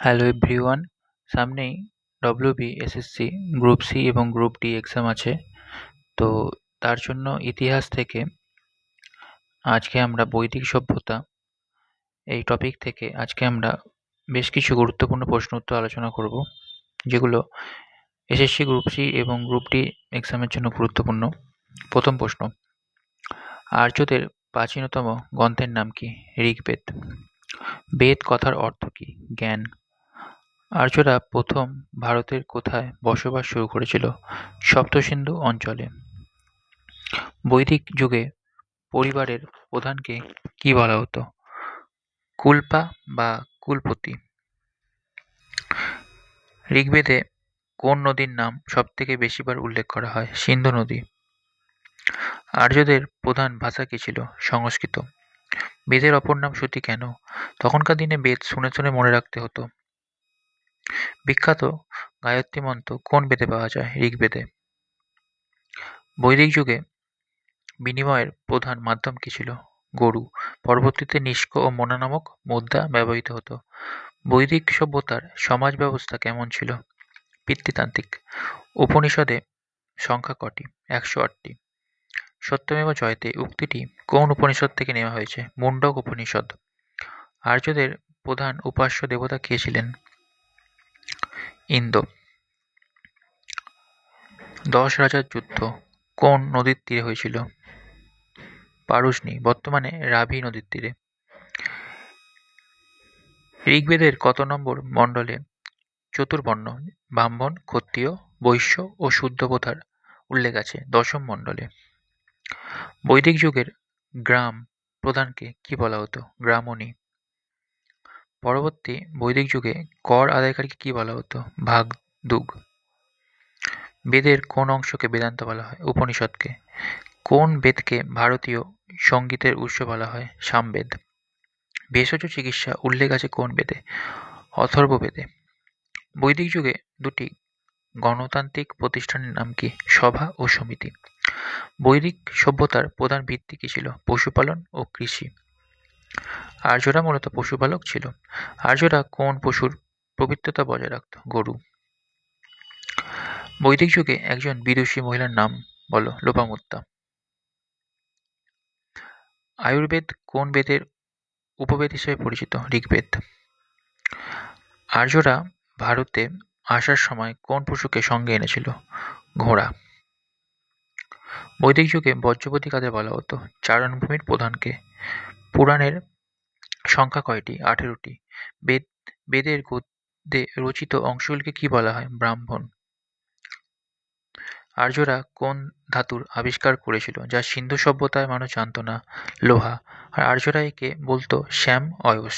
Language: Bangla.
হ্যালো এভরিওয়ান, সামনেই ডব্লিউবি, এসএসসি, গ্রুপ সি এবং গ্রুপ ডি এক্সাম আছে। তো তার জন্য ইতিহাস থেকে আজকে আমরা বৈদিক সভ্যতা এই টপিক থেকে আজকে আমরা বেশ কিছু গুরুত্বপূর্ণ প্রশ্ন উত্তর আলোচনা করব, যেগুলো এসএসসি, গ্রুপ সি এবং গ্রুপ ডি এক্সামের জন্য গুরুত্বপূর্ণ। প্রথম প্রশ্ন: আর্যদের প্রাচীনতম গ্রন্থের নাম কি? ঋগ্বেদ। বেদ কথার অর্থ কি? জ্ঞান। আর্যরা প্রথম ভারতের কোথায় বসবাস শুরু করেছিল? সপ্তসিন্ধু অঞ্চলে। বৈদিক যুগে পরিবারের প্রধানকে কি বলা হতো? কুলপা বা কুলপতি। ঋগ্বেদে কোন নদীর নাম সবথেকে বেশিবার উল্লেখ করা হয়? সিন্ধু নদী। আর্যদের প্রধান ভাষা কি ছিল? সংস্কৃত। বেদের অপর নাম শ্রুতি কেন? তখনকার দিনে বেদ শুনে শুনে মনে রাখতে হতো। বিখ্যাত গায়ত্রী মন্ত্র কোন বেদে পাওয়া যায়? ঋগ্বেদে। বৈদিক যুগে বিনিময়ের প্রধান মাধ্যম কি ছিল? গরু। পরবর্তীতে নিষ্ক ও মোনা নামক মুদ্রা ব্যবহৃত হতো। বৈদিক সভ্যতার সমাজ ব্যবস্থা কেমন ছিল? পিতৃতান্ত্রিক। উপনিষদে সংখ্যা কটি? ১০৮টি। সত্যমেব জয়তে উক্তিটি কোন উপনিষদ থেকে নেওয়া হয়েছে? মুন্ডক উপনিষদ। আর্যদের প্রধান উপাস্য দেবতা কে ছিলেন? ইন্দ্র। ১০ রাজার যুদ্ধ কোন নদীর তীরে হয়েছিল? পারুশনি, বর্তমানে রাভি নদীর তীরে। ঋগ্বেদের কত নম্বর মণ্ডলে চতুর্বর্ণ ব্রাহ্মণ, ক্ষত্রিয়, বৈশ্য ও শূদ্র প্রথার উল্লেখ আছে? ১০ম মণ্ডলে। বৈদিক যুগের গ্রাম প্রধানকে কি বলা হতো? গ্রামণী। পরবর্তী বৈদিক যুগে কর আদায়কারীকে কি বলা হতো? ভাগদুগ। বেদের কোন অংশকে বেদান্ত বলা হয়? উপনিষদকে। কোন বেদকে ভারতীয় সঙ্গীতের উৎস বলা হয়? সামবেদ। ভেষজ চিকিৎসা উল্লেখ আছে কোন বেদে? অথর্ববেদে। বৈদিক যুগে দুটি গণতান্ত্রিক প্রতিষ্ঠানের নাম কি? সভা ও সমিতি। বৈদিক সভ্যতার প্রধান ভিত্তি কি ছিল? পশুপালন ও কৃষি। আর্যরা মূলত পশুপালক ছিল। আর্যরা কোন পশুর পবিত্রতা বজায় রাখত? গরু। বৈদিক যুগে একজন বিদুষী মহিলার নাম বলো। লোপামুদ্রা। আয়ুর্বেদ কোন বেদের উপবেদ হিসেবে পরিচিত? ঋগ্বেদ। আর্যরা ভারতে আসার সময় কোন পশুকে সঙ্গে এনেছিল? ঘোড়া। বৈদিক যুগে বজ্রপতি কাদের বলা হতো? চারণভূমির প্রধানকে। পুরাণের সংখ্যা কয়টি? ১৮টি। বেদের গদ্যে রচিত অংশগুলিকে কি বলা হয়? ব্রাহ্মণ। আর্যরা কোন ধাতুর আবিষ্কার করেছিল যা সিন্ধু সভ্যতায় মানুষ জানত না? লোহা। আর আর্যরা একে বলতো শ্যাম অয়স।